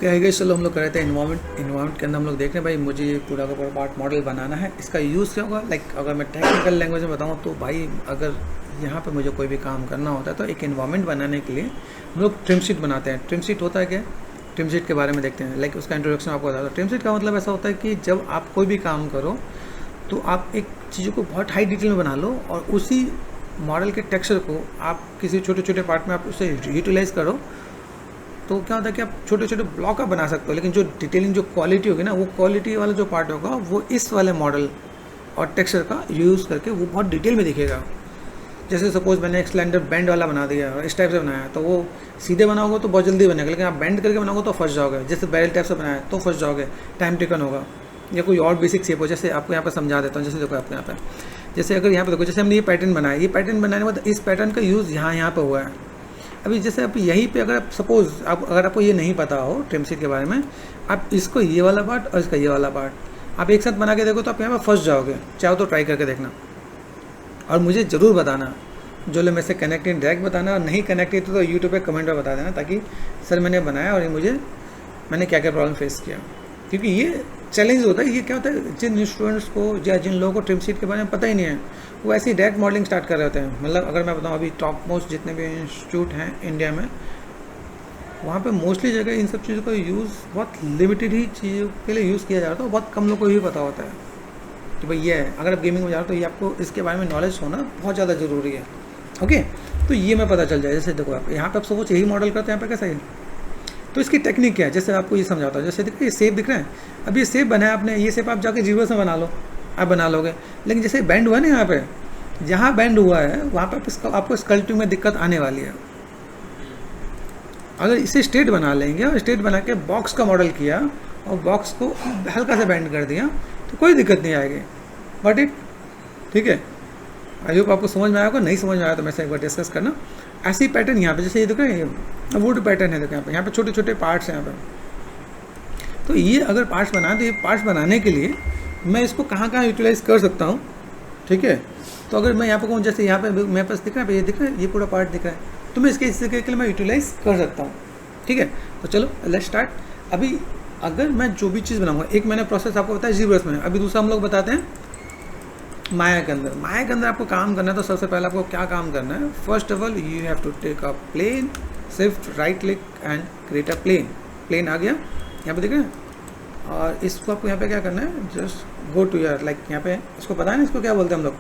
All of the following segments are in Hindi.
ओके है चलो हम लोग कर रहे थे इन्वायरमेंट के अंदर हम लोग देख रहे हैं भाई मुझे ये पूरा का पूरा पार्ट मॉडल बनाना है। इसका यूज़ क्या होगा, लाइक अगर मैं टेक्निकल लैंग्वेज में बताऊँ तो भाई अगर यहाँ पे मुझे कोई भी काम करना होता है तो एक इन्वायरमेंट बनाने के लिए हम लोग ट्रिम शीट बनाते हैं। ट्रिम शीट होता है क्या, ट्रिम शीट के बारे में देखते हैं। लाइक उसका इंट्रोडक्शन आपको बता दो। ट्रिम शीट का मतलब ऐसा होता है कि जब आप कोई भी काम करो तो आप एक चीज़ों को बहुत हाई डिटेल में बना लो और उसी मॉडल के टेक्सचर को आप किसी छोटे छोटे पार्ट में आप उसे यूटिलाइज़ करो तो क्या होता है कि आप छोटे छोटे ब्लॉक आप बना सकते हो। लेकिन जो डिटेलिंग जो क्वालिटी होगी ना, वो क्वालिटी वाला जो पार्ट होगा वो इस वाले मॉडल और टेक्सचर का यूज़ करके वो बहुत डिटेल में दिखेगा। जैसे सपोज मैंने एक सिलेंडर बेंड वाला बना दिया, इस टाइप से बनाया, तो वो सीधे बनाओगे तो बहुत जल्दी बनेगा, लेकिन आप बेंड करके बनाओगे तो फंस जाओगे। जैसे बैरल टाइप से बनाया तो फंस जाओगे, टाइम टेकन होगा। या कोई और बेसिक शेप हो, जैसे आपको यहाँ पर समझा देता हूँ। जैसे देखो आपको यहाँ पर, जैसे अगर यहाँ पर देखो, जैसे हमने ये पैटर्न बनाया, ये पैटर्न बनाने के बाद इस पैटर्न का यूज़ यहाँ पर हुआ है। अभी जैसे आप यहीं पे अगर सपोज अगर आपको ये नहीं पता हो ट्रिम शीट के बारे में, आप इसको ये वाला पार्ट और इसका ये वाला पार्ट आप एक साथ बना के देखो तो आप यहाँ पर फंस जाओगे। चाहो तो ट्राई करके देखना और मुझे ज़रूर बताना, जो लोग मेरे से कनेक्टेड डायरेक्ट बताना, और नहीं कनेक्टेड तो यूट्यूब पे कमेंट में बता देना, ताकि सर मैंने बनाया और ये मैंने क्या क्या प्रॉब्लम फेस किया। क्योंकि ये चैलेंज होता है। ये क्या होता है, जिन स्टूडेंट्स को या जिन लोगों को ट्रिम शीट के बारे में पता ही नहीं है, वो ऐसे ही डायरेक्ट मॉडलिंग स्टार्ट कर रहे होते हैं। मतलब अगर मैं बताऊँ, अभी टॉप मोस्ट जितने भी इंस्टीट्यूट हैं इंडिया में, वहाँ पे मोस्टली जगह इन सब चीज़ों का यूज़ बहुत लिमिटेड ही चीज़ों के लिए यूज़ किया जा रहा था। बहुत कम लोगों को ही पता होता है कि भाई ये है। अगर आप गेमिंग में जा रहे हो तो ये आपको इसके बारे में नॉलेज होना बहुत ज़्यादा ज़रूरी है। ओके, तो ये मैं पता चल जाए। जैसे देखो आप यहाँ पर आप सपोज यही मॉडल करते हैं, यहाँ पर कैसा है, तो इसकी टेक्निक क्या है, जैसे आपको ये समझाता हूँ। जैसे देखो ये शेप दिख रहा है, अब ये शेप बनाया आपने, ये शेप आप जाके जीरो से बना लो, आप बना लोगे। लेकिन जैसे बैंड हुआ ना, यहाँ पे जहाँ बैंड हुआ है वहाँ पर आपको स्कल्पटिंग में दिक्कत आने वाली है। अगर इसे स्ट्रेट बना लेंगे और स्ट्रेट बना के बॉक्स का मॉडल किया और बॉक्स को हल्का सा बैंड कर दिया तो कोई दिक्कत नहीं आएगी। बट इट ठीक है, आई होप आपको समझ में आया होगा। नहीं समझ में आया तो मैं से एक बार डिस्कस करना। ऐसे ही पैटर्न यहाँ पे, जैसे ये देखो वुड पैटर्न है, देखो यहाँ पे छोटे छोटे पार्ट्स हैं यहाँ पे। तो ये अगर पार्ट्स बनाए तो ये पार्ट्स बनाने के लिए मैं इसको कहाँ कहाँ यूटिलाइज़ कर सकता हूँ, ठीक है। तो अगर मैं यहाँ पे कहूँ, जैसे यहाँ पे मेरे पास दिख रहा है, ये दिख रहा है, ये पूरा पार्ट दिख रहा है, तो मैं इसके हिस्से के लिए मैं यूटिलाइज़ कर सकता हूँ, ठीक है। तो चलो लेट्स स्टार्ट। अभी अगर मैं जो भी चीज़ बनाऊँगा, एक मैंने प्रोसेस आपको बताया जीब्रस में, अभी दूसरा हम लोग बताते हैं माया के अंदर। माया के अंदर आपको काम करना है तो सबसे पहले आपको क्या काम करना है, first of all you have to take a plane, shift right click and create a plane. Plane आ गया यहाँ पे, दिख रहा है। और इसको आपको यहाँ पे क्या करना है, just go to your, like यहाँ पे इसको पता है ना, इसको क्या बोलते हैं हम लोग,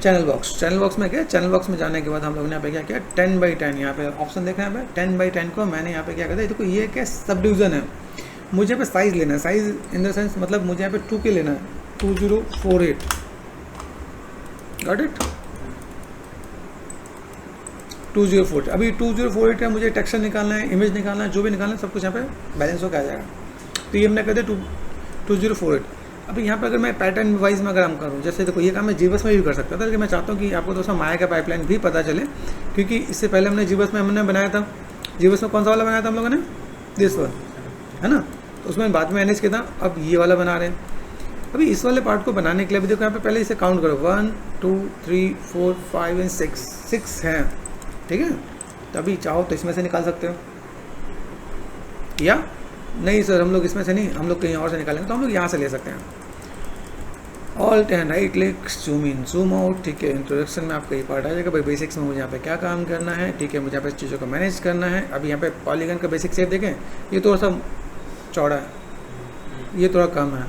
चैनल बॉक्स। चैनल बॉक्स में क्या, चैनल बॉक्स में जाने के बाद हम लोग ने यहाँ पे क्या किया, 10x10 यहाँ पे ऑप्शन देख रहे हैं, यहाँ पे 10x10 को मैंने यहाँ पे क्या करता है, देखो ये क्या सब डिवीज़न है। मुझे यहाँ पे साइज़ लेना है, साइज़ इन द सेंस मतलब मुझे यहाँ पे 2K लेना है, 2048, गॉट इट, 2048। अभी 2048 का मुझे टेक्सचर निकालना है, इमेज निकालना है, जो भी निकालना है सब कुछ यहाँ पे बैलेंस होकर आ जाएगा। तो ये हमने कहते हैं 2048। अभी यहाँ पे अगर मैं पैटर्न वाइज में अगर हम करूँ, जैसे देखो ये काम मैं जीबस में भी कर सकता था, लेकिन मैं चाहता हूँ कि आपको दोस्तों माया का पाइपलाइन भी पता चले, क्योंकि इससे पहले हमने जीबस में हमने बनाया था। जीबस में कौन सा वाला बनाया था हम लोगों ने, दिस वन, है ना। तो उसमें बाद में मैनेज किया था, अब ये वाला बना रहे हैं। अभी इस वाले पार्ट को बनाने के लिए अभी देखो यहाँ पे पहले इसे काउंट करो, 1 2 3 4 5 एंड 6 हैं, ठीक है। तो अभी चाहो तो इसमें से निकाल सकते हो, या नहीं सर हम लोग इसमें से नहीं, हम लोग कहीं और से निकालेंगे, तो हम लोग यहाँ से ले सकते हैं। Alt and right click, zoom in zoom out, ठीक है। इंट्रोडक्शन में आपका ये पार्ट आ जाएगा भाई, बेसिक्स में मुझे यहाँ पे क्या काम करना है, ठीक है। मुझे यहाँ पे चीज़ों को मैनेज करना है। अभी यहाँ पे पॉलीगन का बेसिक शेप देखें, ये थोड़ा सा चौड़ा है, ये थोड़ा कम है,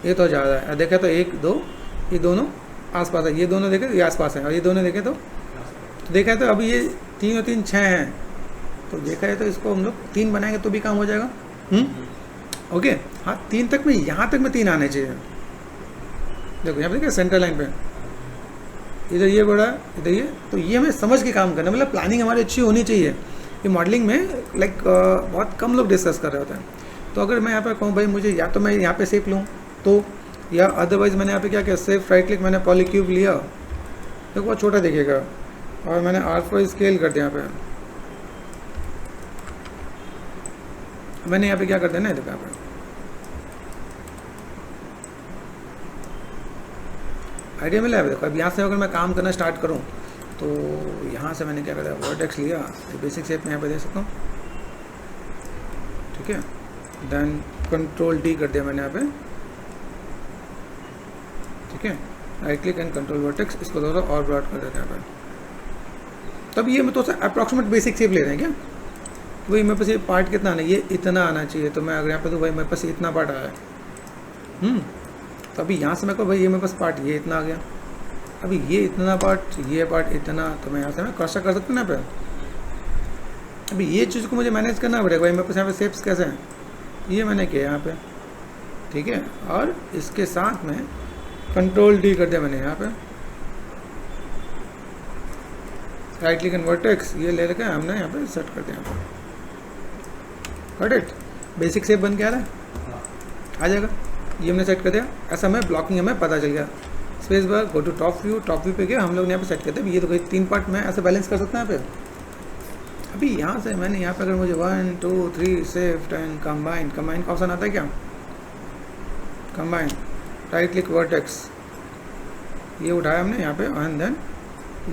ये तो ज़्यादा है। देखें तो 1 2 ये दोनों आसपास है, ये दोनों देखें ये आसपास है, और ये दोनों देखें तो देखा है। तो अभी ये 3 और 3 6 हैं, तो देखा है तो इसको हम लोग 3 बनाएंगे तो भी काम हो जाएगा। ओके, हाँ 3 तक में, यहाँ तक में 3 आने चाहिए। देखो यहाँ पे देखिए सेंटर लाइन पे, इधर ये बड़ा, इधर ये, तो ये हमें समझ के काम करना, मतलब प्लानिंग हमारी अच्छी होनी चाहिए। ये मॉडलिंग में लाइक बहुत कम लोग डिस्कस कर रहे होते हैं। तो अगर मैं यहाँ पे कहूँ भाई मुझे या तो मैं यहाँ पे शेप लूँ तो, या अदरवाइज़ मैंने यहाँ पे क्या किया, शिफ्ट राइट क्लिक, मैंने पॉलीक्यूब लिया, देखो बहुत छोटा दिखेगा, और मैंने R4 स्केल कर दिया। यहाँ पे मैंने यहाँ पे क्या कर देना है, देखो यहाँ पे आइडिया मिला है। देखो अब यहाँ से अगर मैं काम करना स्टार्ट करूँ तो यहाँ से मैंने क्या करा, वर्टेक्स लिया, बेसिक शेप में यहाँ पे दे सकता हूँ, ठीक है। देन कंट्रोल डी कर दिया मैंने यहाँ पे, ठीक है, right click and control vertex, इसको थोड़ा और ब्रॉड कर देते हैं यहाँ पे। तब ये मैं तो अप्रॉक्सीमेट बेसिक शेप ले रहे हैं क्या, वही मेरे पास ये पार्ट कितना आना है, ये इतना आना चाहिए, तो मैं अगर यहाँ पे तो भाई मेरे पास इतना पार्ट आया है, तो अभी यहाँ से मेरे को भाई ये मेरे पास पार्ट ये इतना आ गया, अभी ये इतना पार्ट, ये पार्ट इतना, तो मैं यहाँ से मैं क्रॉस कर सकता हूँ ना पे। अभी ये चीज़ को मुझे मैनेज करना पड़ेगा भाई, मेरे पास यहाँ पे शेप्स कैसे हैं, ये मैंने किया यहाँ पे, ठीक है, और इसके साथ में कंट्रोल डी कर दिया मैंने यहाँ पे, राइट क्लिक एंड वर्टेक्स, ये ले लेकर हमने यहाँ पे सेट कर दिया यहाँ पे, गॉट इट, बेसिक शेप बन के आ रहा है, आ जाएगा, ये हमने सेट कर दिया। ऐसा हमें ब्लॉकिंग हमें पता चल गया। Space bar, go to top view पे गया, हम लोग ने यहाँ पे सेट करते हैं। ये तो कोई 3 पार्ट में ऐसे बैलेंस कर सकते हैं यहाँ पे। अभी यहाँ से मैंने यहाँ पे अगर मुझे 1 2 3 शिफ्ट एंड कंबाइन का ऑप्शन आता है क्या, कंबाइन, राइट क्लिक वर्टेक्स, ये उठाया हमने यहाँ पे एंड देन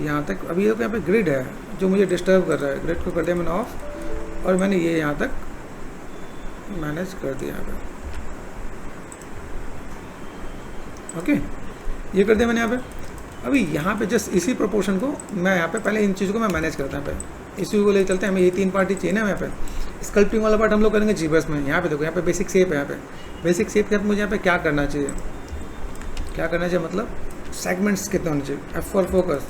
यहाँ तक। अभी यहाँ पे ग्रिड है जो मुझे डिस्टर्ब कर रहा है, ग्रिड को कर दिया मैंने ऑफ, और मैंने ये यहाँ तक मैनेज कर दिया यहाँ पे, ओके, ये कर दिया मैंने यहाँ पे। अभी यहाँ पे जस्ट इसी प्रोपोर्शन को मैं यहाँ पे पहले इन चीज़ों को मैं मैनेज करता हूँ, पे इसी को ले चलते हैं। हमें ये 3 पार्ट ही चाहिए ना यहाँ पे। स्कल्पटिंग वाला पार्ट हम लोग करेंगे जीबस में। यहाँ पे देखो, यहाँ पे बेसिक शेप है, यहाँ पे बेसिक शेप के साथ मुझे यहाँ पे क्या करना चाहिए, मतलब सेगमेंट्स कितने होने चाहिए। F4 फोकस,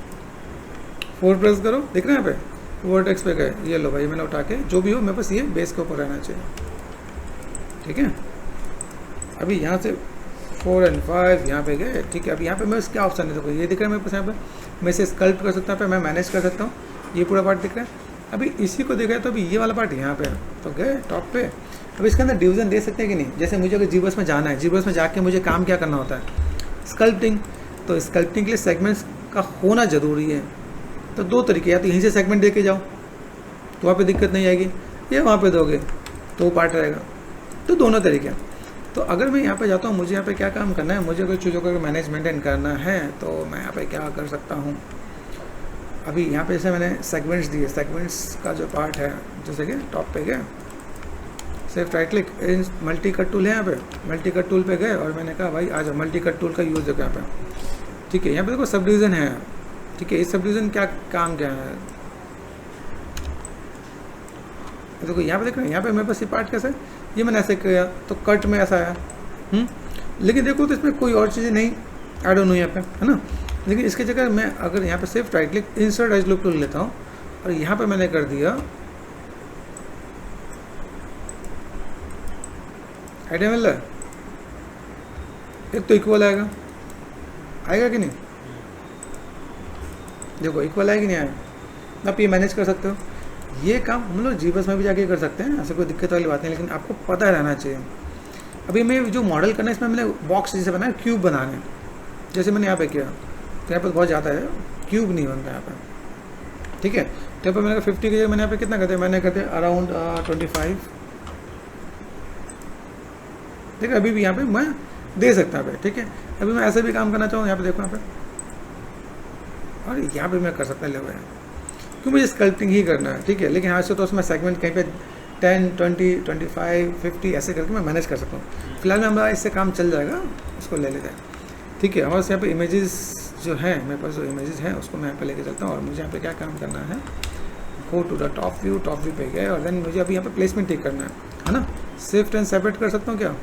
4 प्रेस करो, दिख रहा है यहाँ पे, वर्टेक्स पे गए, ये लो भाई मैंने उठा के, जो भी हो मेरे पास ये बेस के ऊपर रहना चाहिए, ठीक है। अभी यहाँ से 4 और 5 यहाँ पे गए, ठीक है। अब यहाँ पे मैं क्या ऑप्शन है, देखो ये दिख रहा है मेरे पास, यहाँ पे मैं इसे स्कल्प्ट कर सकता हूँ, मैं मैनेज कर सकता हूँ, ये पूरा पार्ट दिख रहा है। अभी इसी को देखा है तो अभी ये वाला पार्ट यहाँ पे है, तो गए टॉप पे। अब इसके अंदर डिवीजन दे सकते हैं कि नहीं, जैसे मुझे अगर जीबस में जाना है, जीबस में जाके मुझे काम क्या करना होता है, स्कल्पटिंग। तो स्कल्पटिंग के लिए सेगमेंट्स का होना ज़रूरी है। तो 2 तरीके, या तो यहीं से सेगमेंट दे के जाओ तो वहाँ पे दिक्कत नहीं आएगी, या वहाँ पे दोगे तो पार्ट रहेगा। तो दोनों तरीके हैं। तो अगर मैं यहाँ पे जाता हूँ, मुझे यहाँ पे क्या काम करना है, मुझे कोई चीज़ों का मैनेज मेंटेन करना है, तो मैं यहाँ पे क्या कर सकता हूँ। अभी यहाँ पे जैसे मैंने सेगमेंट्स दिए, सेगमेंट्स का जो पार्ट है, जैसे कि टॉप पे गए, सिर्फ right click, multi cut tool है यहाँ पे, मल्टी कट टूल पे गए और मैंने कहा भाई आ जाओ, मल्टी कट टूल का यूज़ है यहाँ पे, ठीक है। यहाँ पे देखो सब डिवीज़न है, ठीक है। इस सब डिवीज़न क्या काम क्या है, देखो यहाँ पे देख रहे हैं, यहाँ पे मेरे पास ये पार्ट कैसा है, ये मैंने ऐसे किया तो कट में ऐसा आया, लेकिन देखो तो इसमें कोई और चीज़ें नहीं ऐड ऑन हुई यहाँ पे, है ना। लेकिन इसके जगह मैं अगर यहाँ पे सिर्फ right click insert as loop tool लेता हूँ और यहाँ पे मैंने कर दिया आइडिया मिल रहा है, एक तो इक्वल आएगा कि नहीं, देखो इक्वल आएगा कि नहीं आएगा। आप ये मैनेज कर सकते हो, ये काम हम लोग जीबस में भी जाके कर सकते हैं, ऐसे कोई दिक्कत वाली बात नहीं, लेकिन आपको पता रहना चाहिए। अभी मैं जो मॉडल करना है, इसमें मैंने बॉक्स जैसे बनाया, क्यूब बनाने, जैसे मैंने यहाँ पे किया, तो यहाँ पे बहुत ज़्यादा है, क्यूब नहीं बनता यहाँ पे, ठीक है। तो यहाँ पर मैंने 50 की जगह मैंने यहाँ पे कितना कर दिया, मैंने कर दिया अराउंड 25, ठीक है। अभी भी यहाँ पे मैं दे सकता हूँ, ठीक है। अभी मैं ऐसे भी काम करना चाहूँ, यहाँ पे देखो यहाँ पे, और यहाँ पे मैं कर सकता ले हुए, क्योंकि मुझे स्कल्पटिंग ही करना है, ठीक है। लेकिन यहाँ से तो उसमें सेगमेंट कहीं पे 10 20 25 50 ऐसे करके मैं मैनेज कर सकता हूँ। फिलहाल में हमारा इससे काम चल जाएगा, उसको ले लेते हैं, ठीक है। हमारे यहाँ पे इमेजेस जो है, मेरे पास जो इमेजेस हैं उसको मैं यहाँ पे लेके चलता हूँ, और मुझे यहाँ पे क्या काम करना है, go to the top view पे गए, और देन मुझे अभी यहाँ पे प्लेसमेंट ठीक करना है ना। शिफ्ट एंड सेपरेट कर सकता हूँ क्या,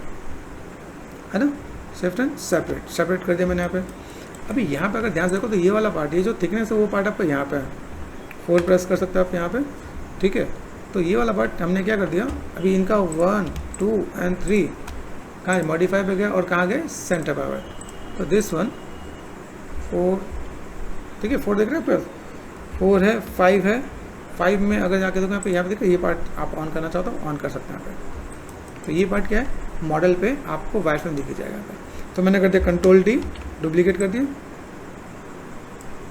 है ना, शिफ्ट एंड सेपरेट कर दिया मैंने यहाँ पे। अभी यहाँ पे अगर ध्यान से देखो तो ये वाला पार्ट, ये जो थिकनेस है वो पार्ट आपका यहाँ पे है, 4 प्रेस कर सकते हो आप यहाँ पे, ठीक है। तो ये वाला पार्ट हमने क्या कर दिया, अभी इनका 1 2 एंड 3 कहाँ है, मॉडिफाई पे गया, और कहाँ गए, सेंटर पावर। तो दिस वन 4, ठीक है, 4 देख रहे हैं प्लस 4 है, 5 है, 5 में अगर जाके देखो यहाँ पे देखो, ये पार्ट आप ऑन करना चाहो तो ऑन कर सकते हैं यहाँ पे। तो ये पार्ट क्या है, मॉडल पे आपको वाइट में दिखी जाएगा यहाँ पे। तो मैंने कर दिया कंट्रोल डी, डुप्लीकेट कर दिया,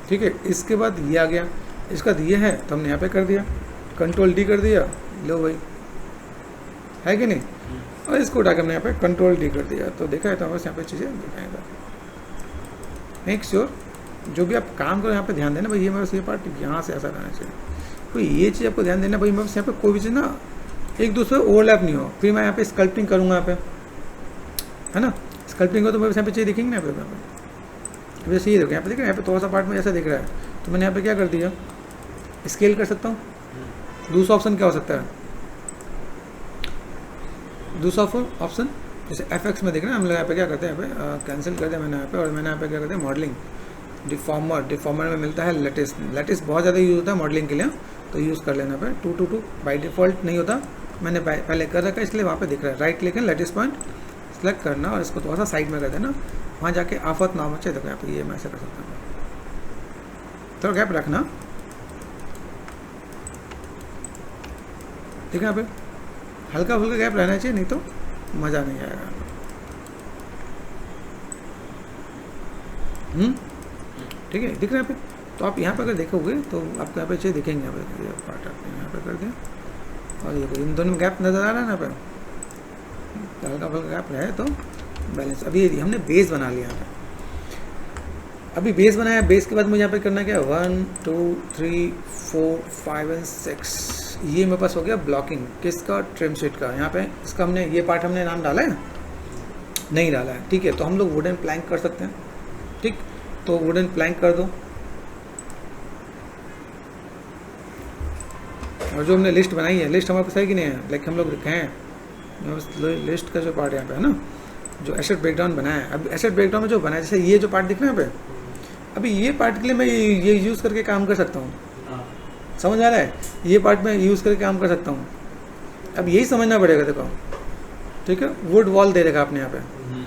ठीक है। इसके बाद ये आ गया, इसका ये है तो हमने यहाँ पे कर दिया, कंट्रोल डी कर दिया, लो भाई है कि नहीं, और इसको उठा के हमने यहाँ पे कंट्रोल डी कर दिया। तो देखा है तो बस यहाँ पे चीज़ें दिखाएगा। मेक श्योर जो भी आप काम करो यहाँ पे ध्यान देना भाई, ये मेरे ये पार्ट यहाँ से ऐसा रहना चाहिए। कोई ये चीज़ आपको ध्यान देना भाई, मैं बस यहाँ पे कोई भी चीज़ ना एक दूसरे ओवरलैप नहीं हो। फिर मैं यहाँ पे स्कल्पटिंग करूँगा यहाँ पे, है ना, स्कल्पटिंग को तो मेरे यहाँ पे चीज़ दिखेंगे ना यहाँ पे, जैसे ये देखो यहाँ पे दिख रहा है, यहाँ पे थोड़ा सा पार्ट में ऐसा दिख रहा है, तो मैंने यहाँ पे क्या कर दिया, स्केल कर सकता हूँ। दूसरा ऑप्शन क्या हो सकता है, दूसरा ऑप्शन जैसे FX में देख रहे हैं हम लोग यहाँ पे क्या करते हैं, यहाँ पे कैंसिल कर दिया मैंने यहाँ पे, और मैंने यहाँ पे क्या करते हैं मॉडलिंग, डिफॉर्मर में मिलता है लेटेस्ट बहुत ज़्यादा यूज़ होता है मॉडलिंग के लिए, तो यूज़ कर लेना पे 222 बाई डिफ़ॉल्ट नहीं होता, मैंने पहले कर रखा है इसलिए वहाँ पे दिख रहा है। राइट क्लिक है, लेटेस्ट पॉइंट सेलेक्ट करना और इसको थोड़ा सा साइड में कर देना, वहाँ जाके आफत नाम अच्छे देखो यहाँ पे, ये मैं ऐसा कर सकता हूँ, थोड़ा गैप रखना, ठीक है, यहाँ पे हल्का फुल्का गैप रहना चाहिए, नहीं तो मज़ा नहीं आएगा। ठीक है, दिख रहा है यहाँ पे, तो आप यहाँ पे अगर देखोगे तो आपको यहाँ पे अच्छे दिखेंगे, यहाँ पे ये पार्ट आपने यहाँ पे कर दिया, और ये इन दोनों में गैप नज़र आ रहा है ना, यहाँ पे हल्का फुल्का गैप रहे तो बैलेंस। अभी हमने बेस बना लिया यहाँ पे, अभी बेस बनाया, बेस के बाद मुझे यहाँ पे करना क्या है 1 2 3 4 5 और 6, ये मेरे पास हो गया ब्लॉकिंग किसका, ट्रिम शीट का। यहाँ पे इसका हमने ये पार्ट हमने नाम डाला है, नहीं डाला है, ठीक है, तो हम लोग वुडन प्लैंक कर सकते हैं, ठीक, तो वुडन प्लैंक कर दो, और जो हमने लिस्ट बनाई है, लिस्ट हमारे पास है कि नहीं है, लाइक हम लोग लिखे हैं लिस्ट का जो पार्ट यहाँ पे है ना, जो एसेट ब्रेकडाउन बनाया है। अब एसेट ब्रेकडाउन में जो बनाया, जैसे ये जो पार्ट दिख रहा है यहाँ पे, अभी ये पार्ट के लिए मैं ये यूज़ करके काम कर सकता हूँ, समझ आ रहा है, ये पार्ट में यूज़ करके काम कर सकता हूँ। अब यही समझना पड़ेगा, देखो ठीक है, वुड वॉल दे देगा आपने यहाँ पे,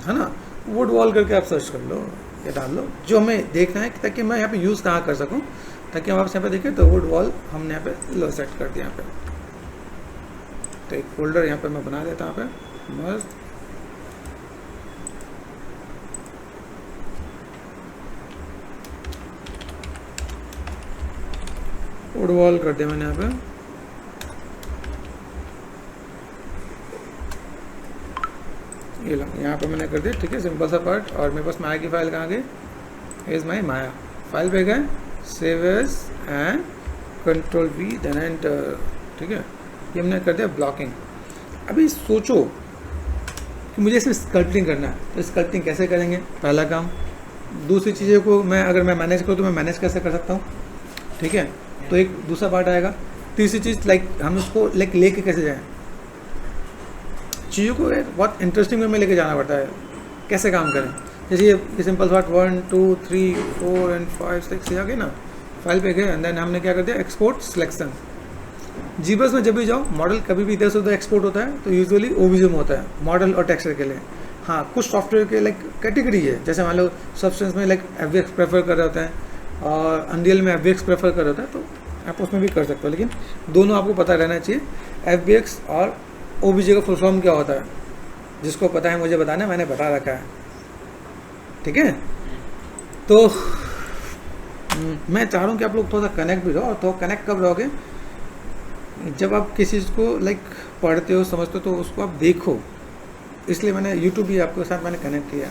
है ना, वुड वॉल करके आप सर्च कर लो, ये डाल लो जो हमें देखना है, ताकि मैं यहाँ पे यूज़ कहाँ कर सकूँ, ताकि हम आपसे यहाँ पे देखें तो वुड वॉल हमने यहाँ पे लो सेट कर दिया यहाँ पे, तो एक फोल्डर यहाँ पे मैं बना देता हूँ यहाँ पे मस्त, वुड वॉल कर दिया मैंने यहाँ पे, ये लो यहाँ पे मैंने कर दिया, ठीक है, सिंपल सा पार्ट। और मेरे पास माया की फाइल कहाँ गई, इज माई माया फाइल पे गए, save as and control V then enter, ठीक है, ये हमने कर दिया ब्लॉकिंग। अभी सोचो कि मुझे इसमें स्कल्पटिंग करना है, तो स्कल्पटिंग कैसे करेंगे, पहला काम। दूसरी चीज़ों को मैं अगर मैं मैनेज करूँ तो मैं मैनेज कैसे कर सकता हूँ, ठीक है, तो एक दूसरा पार्ट आएगा। तीसरी चीज़ लाइक हम उसको लाइक लेके कैसे जाएं, चीज़ों को बहुत इंटरेस्टिंग वे में लेके जाना पड़ता है, कैसे काम करें। जैसे ये सिंपल पार्ट 1 2 3 4 एंड 5 6 ये आ गए ना, फाइल पे गए, एंड देन हमने क्या कर दिया, एक्सपोर्ट सिलेक्शन। जीबस में जब भी जाओ, मॉडल कभी भी इधर से उधर एक्सपोर्ट होता है तो यूजुअली ओबीजे में होता है, मॉडल और टेक्सचर के लिए। हाँ, कुछ सॉफ्टवेयर के लाइक कैटेगरी है, जैसे मान लो सब्सटेंस में लाइक FBX प्रेफर कर रहे होते हैं और अनरियल में FBX प्रेफर कर रहे होता है, तो आप उसमें भी कर सकते हो, लेकिन दोनों आपको पता रहना चाहिए FBX और OBJ का फुल फॉर्म क्या होता है। जिसको पता है मुझे बताना, मैंने बता रखा है, ठीक है। तो मैं चाह रहा हूँ कि आप लोग थोड़ा सा कनेक्ट भी रहो, और तो कनेक्ट कब रहोगे, जब आप किसी चीज़ को लाइक पढ़ते हो समझते हो तो उसको आप देखो, इसलिए मैंने यूट्यूब भी आपके साथ मैंने कनेक्ट किया।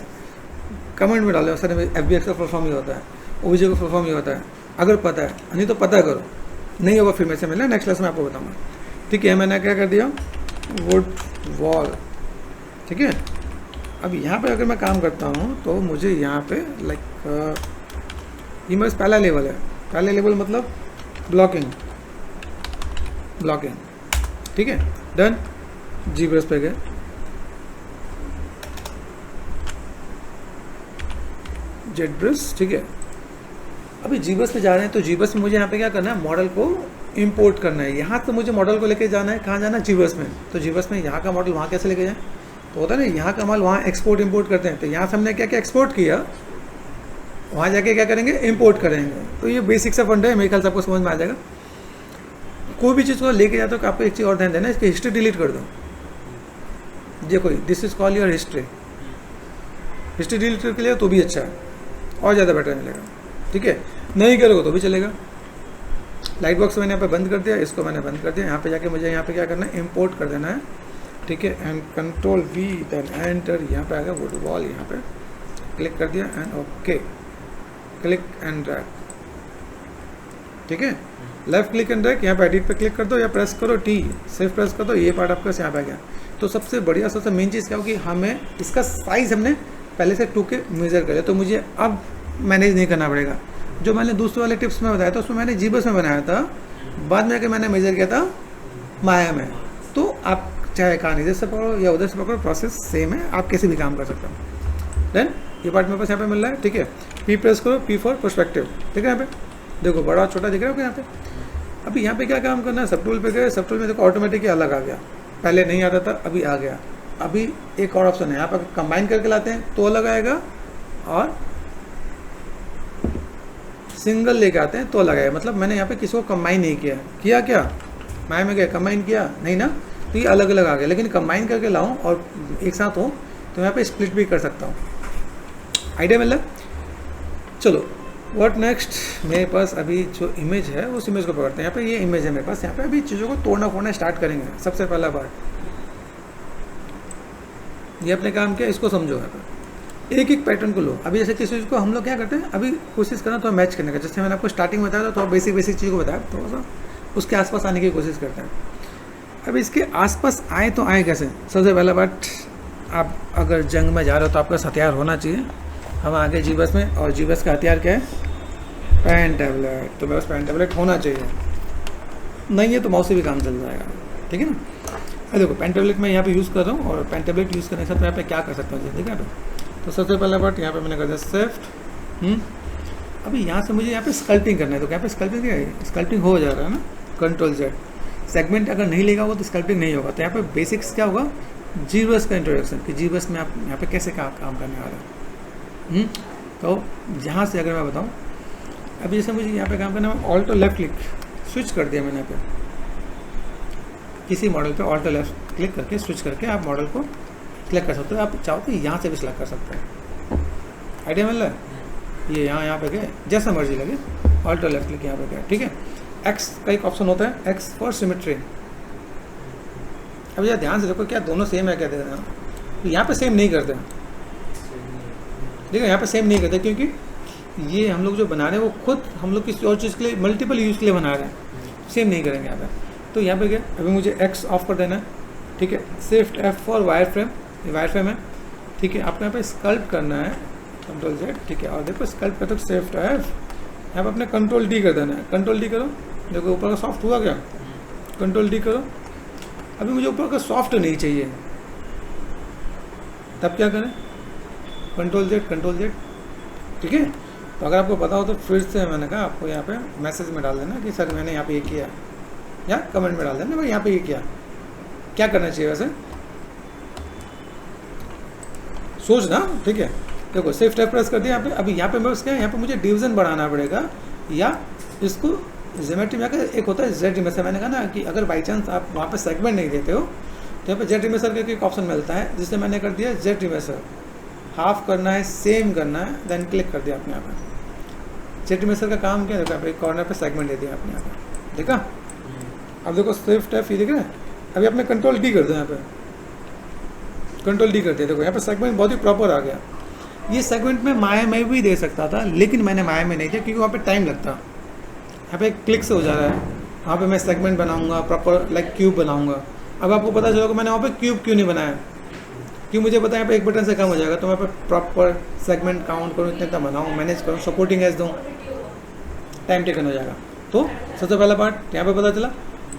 कमेंट में डालो सर FBX का फुल फॉर्म ही होता है, OBJ का फुल फॉर्म ही होता है, अगर पता है, नहीं तो पता करो, नहीं होगा फिर मेरे से मिलना, नेक्स्ट क्लास में आपको बताऊँगा, ठीक है। मैंने क्या कर दिया, वुड वॉल, ठीक है। अब यहाँ पे अगर मैं काम करता हूँ तो मुझे यहाँ पे लाइक ये मेरा पहला लेवल है, पहला लेवल मतलब ब्लॉकिंग, ठीक है, डन। जीब्रश पे गए, जेटब्रश, ठीक है। अभी जीब्रश पे जा रहे हैं, तो जीब्रश में मुझे यहाँ पे क्या करना है, मॉडल को इंपोर्ट करना है। यहाँ तो मुझे मॉडल को लेके जाना है, कहाँ जाना है, जीब्रश में। तो जीब्रश में यहाँ का मॉडल वहाँ कैसे लेके जाए, तो होता है ना, यहाँ का माल वहाँ एक्सपोर्ट इंपोर्ट करते हैं, तो यहाँ से हमने क्या क्या एक्सपोर्ट किया, वहाँ जाके क्या करेंगे, इंपोर्ट करेंगे। तो ये बेसिक सा फंड है, मेरे ख्याल से आपको समझ में आ जाएगा। कोई भी चीज़ को लेके जाते हो तो आपको एक चीज़ और ध्यान देना है, इसकी हिस्ट्री डिलीट कर दो। देखो this is call your history, history delete करके लिया तो भी अच्छा है, और ज़्यादा बेटर मिलेगा, ठीक है। नहीं करोगे तो भी चलेगा। लाइट बॉक्स मैंने यहाँ पे बंद कर दिया, इसको मैंने बंद कर दिया। यहाँ पे जाके मुझे यहाँ पे क्या करना है, इंपोर्ट कर देना है, ठीक है, and control V then enter. यहाँ पे आ गया वुड वॉल, यहाँ पे क्लिक कर दिया and okay, click and drag, ठीक है। लेफ्ट क्लिक एंड ड्रैग, यहाँ पे एडिट पे क्लिक कर दो या प्रेस करो टी, सिर्फ प्रेस कर दो, ये पार्ट आपका यहाँ पे आ गया। तो सबसे बढ़िया सबसे मेन चीज़ क्या होगी, हमें इसका साइज़ हमने पहले से 2 के मेज़र कर लिया, तो मुझे अब मैनेज नहीं करना पड़ेगा। जो मैंने दूसरे वाले टिप्स में बताया था उसमें मैंने जीबस में बनाया था, बाद में आके मैंने मेज़र किया था माया में। तो आप चाहे कहाँ इधर से पकड़ो या उधर से पकड़ो, प्रोसेस सेम है, आप कैसे भी काम कर सकते हो। देन ये पार्ट मेरे पास यहाँ पे मिल रहा है, ठीक है। पी प्रेस करो, पी फॉर पर्सपेक्टिव, ठीक है। यहाँ पे देखो बड़ा छोटा दिख रहा है यहाँ पे। अभी यहाँ पे क्या काम करना है, सब टूल पे गए, सब टूल में देखो ऑटोमेटिक अलग आ गया, पहले नहीं आता था अभी आ गया। अभी एक और ऑप्शन है, यहाँ पर कंबाइन करके लाते हैं तो अलग आएगा, और सिंगल लेके आते हैं तो अलग आएगा। मतलब मैंने यहाँ पे किसी को कंबाइन नहीं किया, किया क्या माया में गया कंबाइन किया नहीं ना, तो ये अलग अलग आ गया। लेकिन कंबाइन करके लाऊं और एक साथ हो तो यहाँ पे स्प्लिट भी कर सकता हूँ। आइडिया मिल रहा है। चलो व्हाट नेक्स्ट, मेरे पास अभी जो इमेज है उस इमेज को पकड़ते हैं। यहाँ पे ये इमेज है मेरे पास, यहाँ पे अभी चीज़ों को तोड़ना फोड़ना स्टार्ट करेंगे। सबसे पहला बार ये अपने काम किया, इसको समझो। यहाँ पे एक एक पैटर्न को लो। अभी जैसे किसी चीज़ को हम लोग क्या करते हैं, अभी कोशिश करना थोड़ा मैच करने का। जैसे मैंने आपको स्टार्टिंग में बताया था, थोड़ा बेसिक चीज़ को बताया, थोड़ा सा उसके आसपास आने की कोशिश करते हैं। अब इसके आसपास आए तो आए कैसे। सबसे पहला बात, आप अगर जंग में जा रहे हो तो आपका हथियार होना चाहिए। हम आगे जीबस में, और जीबस का हथियार क्या है, पेन टैबलेट। तो मेरे पास पेन टैबलेट होना चाहिए, नहीं है तो माउस से भी काम चल जाएगा, ठीक है ना। अब देखो पेन टैबलेट मैं यहाँ पे यूज़ कर रहा हूँ, और पेन टैबलेट यूज़ करने के साथ मैं यहाँ पे क्या कर सकता हूँ, ठीक है। तो सबसे पहला बात यहाँ पे मैंने कर दिया शिफ्ट। अभी यहाँ से मुझे यहाँ पे स्कल्पिंग करना है, तो यहाँ पे स्कल्पिंग क्या है, स्कल्पिंग हो जा रहा है ना, कंट्रोल जेड। सेगमेंट अगर नहीं लेगा होगा तो स्कल्पिंग नहीं होगा। तो यहाँ पे बेसिक्स क्या होगा, जीबस का इंट्रोडक्शन, कि जीबस में आप यहाँ पे कैसे काम करने वाला है। तो यहाँ से अगर मैं बताऊँ, अभी जैसे मुझे यहाँ पे काम करना है, ऑल्ट और लेफ्ट क्लिक स्विच कर दिया मैंने। यहाँ पे किसी मॉडल पे ऑल्ट और लेफ्ट क्लिक करके स्विच करके आप मॉडल को सिलेक्ट कर सकते हो। आप चाहो तो यहाँ से भी सिलेक्ट कर सकते हो। आइडिया मिल रहा है। ये यहाँ पे गए, जैसा मर्जी लगे, ऑल्ट और लेफ्ट क्लिक यहाँ पे गया, ठीक है। एक्स का एक ऑप्शन होता है, एक्स फॉर सिमेट्री। अब यार ध्यान से देखो, क्या दोनों सेम है क्या, देख रहे हैं। तो यहाँ पे सेम नहीं करते, देखो यहाँ पे सेम नहीं करते, क्योंकि ये हम लोग जो बना रहे हैं वो खुद हम लोग किसी और चीज़ के लिए, मल्टीपल यूज़ के लिए बना रहे हैं, सेम नहीं करेंगे यहाँ पे। तो यहाँ पे क्या, अभी मुझे एक्स ऑफ कर देना है, ठीक है। Shift F for wire frame, ये वायर फ्रेम है, ठीक है। आपको यहाँ पे स्कल्प करना है, कंट्रोल जेड, ठीक है। और देखो स्कल्प करते शिफ्ट एफ, यहाँ पे अपने कंट्रोल डी कर देना है, कंट्रोल डी करो। देखो ऊपर का सॉफ्ट हुआ क्या, कंट्रोल डी करो। अभी मुझे ऊपर का सॉफ्ट नहीं चाहिए, तब क्या करें, कंट्रोल जेड, ठीक है। तो अगर आपको पता हो तो फिर से मैंने कहा आपको यहाँ पे मैसेज में डाल देना कि सर मैंने यहाँ पे ये किया, या कमेंट में डाल देना भाई यहाँ पे ये किया। क्या करना चाहिए वैसे, सोचना, ठीक है। देखो शिफ्ट एफ प्रेस कर दिया यहाँ पे। अभी यहाँ पे मैं क्या, यहाँ पे मुझे डिवीजन बढ़ाना पड़ेगा, या इसको ज्योमेट्री में आकर एक होता है जेड इमेजर। मैंने कहा ना कि अगर बाई चांस आप वहाँ पे सेगमेंट नहीं देते हो तो यहाँ पे जेड इमेजर का एक ऑप्शन मिलता है, जिससे मैंने कर दिया जेड इमेजर। हाफ करना है, सेम करना है, देन क्लिक कर दिया आपने यहाँ पे। जेड इमेजर का काम क्या, देखो एक कॉर्नर पे सेगमेंट दे दिया आपने यहाँ पे, देखा। अब देखो शिफ्ट एफ, ये दिख रहा है। अभी आपने कंट्रोल डी कर दिया, यहाँ पे कंट्रोल डी कर दिया। देखो यहाँ पे सेगमेंट बहुत ही प्रॉपर आ गया। ये सेगमेंट में माया में भी दे सकता था, लेकिन मैंने माया में नहीं दिया, क्योंकि वहाँ पे टाइम लगता। यहाँ पे क्लिक से हो जा रहा है। वहाँ पे मैं सेगमेंट बनाऊंगा प्रॉपर, लाइक क्यूब बनाऊंगा। अब आपको पता चलेगा मैंने वहाँ पे क्यूब क्यों नहीं बनाया, क्यों मुझे पता है यहाँ पे एक बटन से कम हो जाएगा। तो मैं पे प्रॉपर सेगमेंट काउंट करूँ, इतना बनाऊँ, मैनेज करूँ, सपोर्टिंग एज दूँ, टाइम टेकन हो जाएगा। तो सबसे पहला पार्ट यहाँ पे पता चला।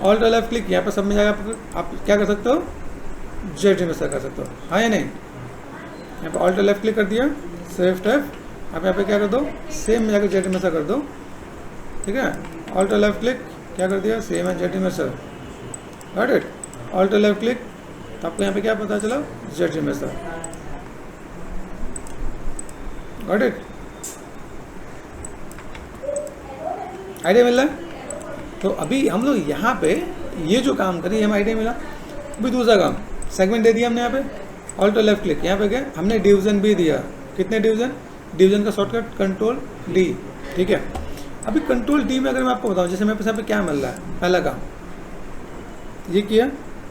ऑल्ट और लेफ्ट क्लिक, यहाँ पे सब में जाएगा। आप क्या कर सकते हो, जेड इमेजर कर सकते हो, हाँ या नहीं। यहाँ पे ऑल्ट और लेफ्ट क्लिक कर दिया, शिफ्ट एफ। आप यहाँ पे क्या कर दो, सेम में जाकर जेड इमेजर कर दो, ठीक है। ऑल्ट और लेफ्ट क्लिक क्या कर दिया, सेम है Z imager, got it. Alt और लेफ्ट क्लिक, तो आपको यहाँ पे क्या पता चला, Z imager, got it. Idea मिल रहा है। तो अभी हम लोग यहाँ पे ये जो काम करें, हमें आइडिया मिला। अभी दूसरा काम, सेगमेंट दे दिया हमने यहाँ पे, ऑल्ट और लेफ्ट क्लिक, यहाँ पे गए, हमने डिवीजन भी दिया। कितने डिवीजन, डिवीजन का शॉर्टकट कंट्रोल डी, ठीक है। अभी कंट्रोल डी में अगर मैं आपको बताऊँ, जैसे मेरे पास यहाँ पे क्या मिल रहा है, पहला काम ये किया।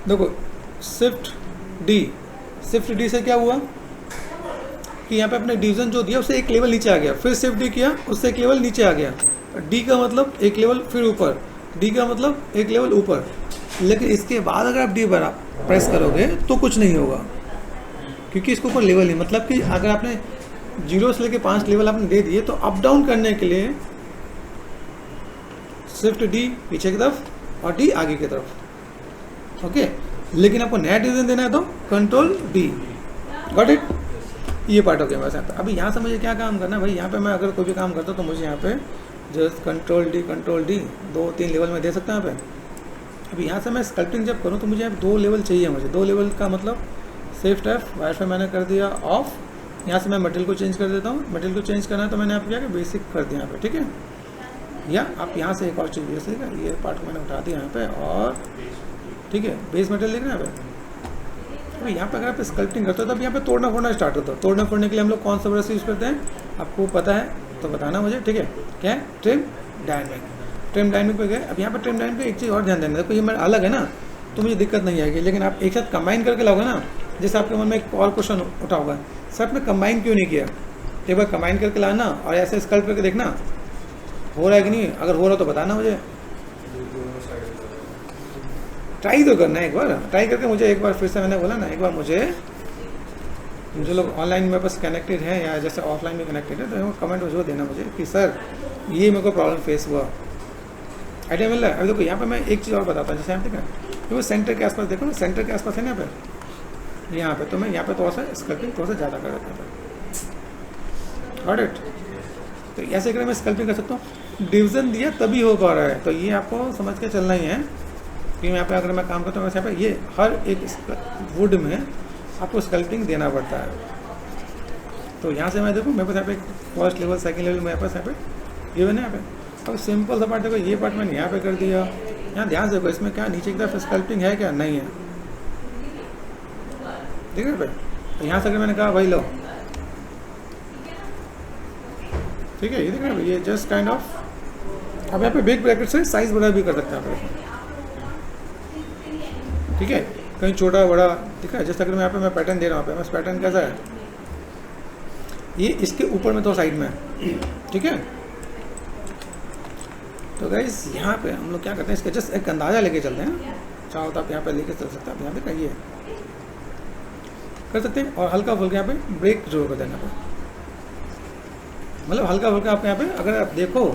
देखो शिफ्ट डी से क्या हुआ कि यहाँ पे अपने डिवीजन जो दिया उससे एक लेवल नीचे आ गया। फिर शिफ्ट डी किया, उससे एक लेवल नीचे आ गया। डी का मतलब एक लेवल फिर ऊपर, डी का मतलब एक लेवल ऊपर, लेकिन इसके बाद अगर आप डी पर प्रेस करोगे तो कुछ नहीं होगा, क्योंकि इसके ऊपर लेवल ही, मतलब कि अगर आपने 0 से लेके 5 लेवल आपने दे दिए तो अप डाउन करने के लिए शिफ्ट डी पीछे की तरफ और डी आगे की तरफ, ओके। लेकिन आपको नया डिवीजन देना है तो कंट्रोल डी, गॉट इट। ये पार्ट हो गया बस यहाँ पे। अभी यहाँ से मुझे क्या काम करना है भाई, यहाँ पे मैं अगर कोई भी काम करता हूँ तो मुझे यहाँ पे जस्ट कंट्रोल डी 2-3 लेवल में दे सकता हूँ यहाँ पे। अभी यहाँ से मैं स्कल्पटिंग जब करूँ तो मुझे यहाँ 2 लेवल चाहिए, मुझे 2 लेवल का मतलब शिफ्ट F, वाईफाई मैंने कर दिया ऑफ। यहाँ से मैं मटेरियल को चेंज कर देता हूँ, मटेरियल को चेंज करना है तो मैंने यहाँ पे क्या बेसिक कर दिया यहाँ पे, ठीक है। या आप यहाँ से एक और चीज़ जैसे ये पार्ट को मैंने उठा दिया यहाँ पे, और ठीक है बेस मटेरियल देखना है यहाँ पे। तो यहाँ पे अगर आप स्कल्पटिंग करते हो तो अब यहाँ पे तोड़ना फोड़ना स्टार्ट होता है। तोड़ना फोड़ने के लिए हम लोग कौन सा ब्रश यूज़ करते हैं, आपको पता है तो बताना मुझे, ठीक है। क्या है, ट्रिम डायनेमिक पे गए। अब यहाँ पे ट्रिम डायनेमिक पे एक चीज़ और ध्यान देना, देखो ये मेरा अलग है ना तो मुझे दिक्कत नहीं आएगी, लेकिन आप एक साथ कंबाइन करके लाओगे ना, जैसे आपके मन में एक और क्वेश्चन उठा होगा, सर आपने कंबाइन क्यों नहीं किया। एक बार कंबाइन करके लाना और ऐसे स्कल्प करके देखना हो रहा है कि नहीं, अगर हो रहा तो बताना मुझे, ट्राई तो करना है एक बार, ट्राई करके मुझे एक बार फिर से मैंने बोला ना, एक बार मुझे जो लोग ऑनलाइन मेरे पास कनेक्टेड हैं या जैसे ऑफलाइन में कनेक्टेड है तो कमेंट जो देना मुझे कि सर ये मेरे को प्रॉब्लम फेस हुआ, आइडिया मिल रहा है। अभी देखो यहाँ पे मैं एक चीज़ और बताता हूँ, जैसे यहाँ देखा तो सेंटर के आसपास देखो ना, सेंटर के आसपास है ना यहाँ पे तो मैं यहाँ पे थोड़ा सा स्कल्पिंग थोड़ा सा ज़्यादा कर देता हूँ, गॉट इट। तो ऐसे अगर मैं स्कल्पिंग कर सकता हूँ, डिवीजन दिया तभी हो पा रहा है, तो ये आपको समझ के चलना ही है कि यहाँ पे अगर मैं काम करता हूँ वैसे यहाँ पे ये हर एक वुड में आपको स्कल्पटिंग देना पड़ता है। तो यहाँ से मैं देखूँ मेरे पास यहाँ पे फर्स्ट लेवल सेकंड लेवल मेरे पास यहाँ पे ये बना यहाँ पे। अब सिंपल सा पार्ट देखो, ये पार्ट मैंने यहाँ पे कर दिया, यहाँ ध्यान से देखो इसमें क्या नीचे की तरफ स्कल्पटिंग है क्या, नहीं है, ठीक है। तो यहाँ से अगर मैंने कहा भाई लो, ठीक है, ये देख रहे हैं ये जस्ट काइंड ऑफ, अब यहाँ पे बिग ब्रैकेट से साइज बड़ा भी कर सकते हैं आप, ठीक है, कहीं छोटा बड़ा, ठीक है। जैसे अगर मैं यहाँ पे मैं पैटर्न दे रहा हूँ, मैं पैटर्न कैसा है, ये इसके ऊपर में तो साइड में है, ठीक है। तो गाइस यहाँ पे हम लोग क्या करते हैं, इसका जस्ट एक अंदाज़ा लेके चलते हैं, चाहो तो आप यहाँ पे लेके चल सकते हैं, आप यहाँ पे कहिए कर सकते हैं, और हल्का फुल्का यहाँ पे ब्रेक जरूर कर देना, मतलब हल्का फुल्का आप यहाँ पे अगर आप देखो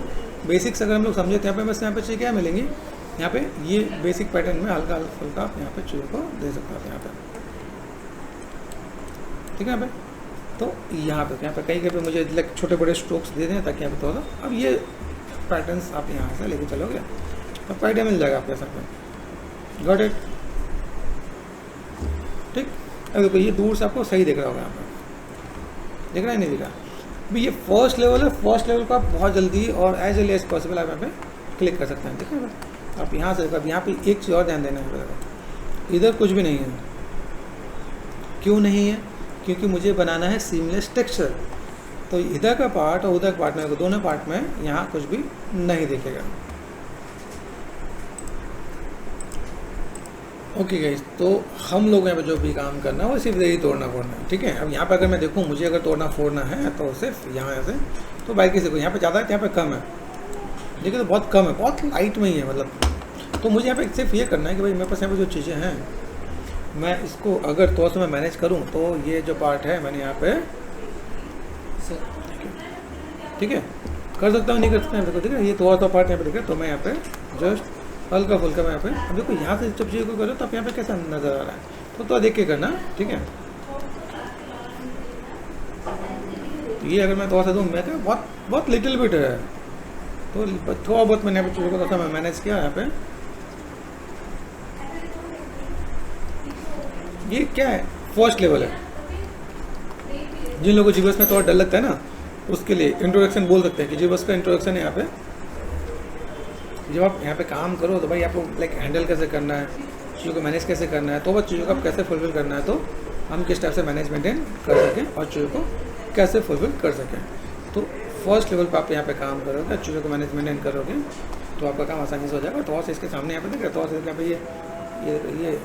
बेसिक्स अगर हम लोग समझे तो यहाँ पे बस यहाँ पे चीज़ क्या मिलेंगी, यहाँ पे ये बेसिक पैटर्न में हल्का फुल्का आप यहाँ पे चीज़ों को दे सकते हो यहाँ पे, ठीक है। यहाँ पे तो यहाँ पे कहीं पे मुझे लाइक छोटे बड़े स्ट्रोक्स दे दें ताकि यहाँ पे थोड़ा, अब ये पैटर्न्स आप यहाँ से लेके चलोगे तो आइडिया मिल जाएगा आपके सर पे, गॉट इट, ठीक। अब देखो ये दूर से आपको सही दिख रहा होगा, यहाँ पे दिख रहा है नहीं दिख रहा। अभी ये फर्स्ट लेवल है, फर्स्ट लेवल को आप बहुत जल्दी और एज अर्ली एज पॉसिबल आप यहाँ पे क्लिक कर सकते हैं, ठीक है। आप यहाँ से देखो, अब यहाँ पे एक चीज़ और ध्यान देना है, इधर कुछ भी नहीं है, क्यों नहीं है, क्योंकि मुझे बनाना है सीमलेस टेक्सचर, तो इधर का पार्ट और उधर का पार्ट में, दोनों पार्ट में यहाँ कुछ भी नहीं दिखेगा, ओके गाइस। तो हम लोग यहाँ पे जो भी काम करना है वो सिर्फ यही तोड़ना फोड़ना है, ठीक है। अब यहाँ पे अगर मैं देखूँ मुझे अगर तोड़ना फोड़ना है तो सिर्फ यहाँ से तो बाइक से, यहाँ पे ज़्यादा है यहाँ पे कम है, ठीक है, तो बहुत कम है, बहुत लाइट में ही है मतलब। तो मुझे यहाँ पे सिर्फ ये करना है कि भाई मेरे पास यहाँ पे जो चीज़ें हैं मैं इसको अगर थोड़ा सा मैं मैनेज करूँ तो ये जो पार्ट है मैंने यहाँ पे, ठीक है, कर सकता हूँ नहीं कर सकता, देखो ठीक है, ये थोड़ा सा पार्ट यहाँ पे दिख रहा है, तो मैं यहाँ पे जस्ट हल्का फुल्का मैं यहाँ पे, अब देखो यहाँ से जब चीज़ को करो तो आप यहाँ पे कैसा नज़र आ रहा है, तो देख के करना, ठीक है। ये अगर मैं थोड़ा सा दूँ, मैं क्या बहुत बहुत लिटिल बिट है, तो थोड़ा बहुत मैंने यहाँ पे चीज़ों को थोड़ा सा मैं मैनेज किया यहाँ पे। ये क्या है, फर्स्ट लेवल है, जिन लोगों को जीबस में थोड़ा डर लगता है ना उसके लिए इंट्रोडक्शन बोल सकते हैं कि जीबस का इंट्रोडक्शन है यहाँ पे। जब आप यहाँ पे काम करो तो भाई आपको लाइक हैंडल कैसे करना है, चीज़ों को मैनेज कैसे करना है, तो वह चीज़ों को आप कैसे फुलफिल करना है, तो हम किस टाइप से मैनेज मेंटेन कर सकें और चीज़ों को कैसे फुलफिल कर सकें। तो फर्स्ट लेवल पर आप यहाँ पे काम करोगे, चीज़ों को मैनेज मेंटेन करोगे तो आपका काम आसानी से हो जाएगा। थोड़ा सा इसके सामने यहाँ पे देख रहे, थोड़ा सा यहाँ पे ये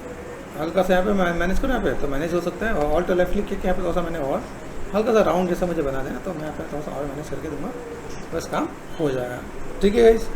हल्का सा यहाँ पे मैनेज करो, यहाँ पे तो मैनेज हो सकता है। और ऑल्ट लेफ्ट क्लिक करके यहाँ पे थोड़ा सा मैंने और हल्का सा राउंड जैसा मुझे बना देना, तो मैं यहाँ पे थोड़ा सा और मैनेज करके दूँगा, बस काम हो जाएगा, ठीक है गाइस।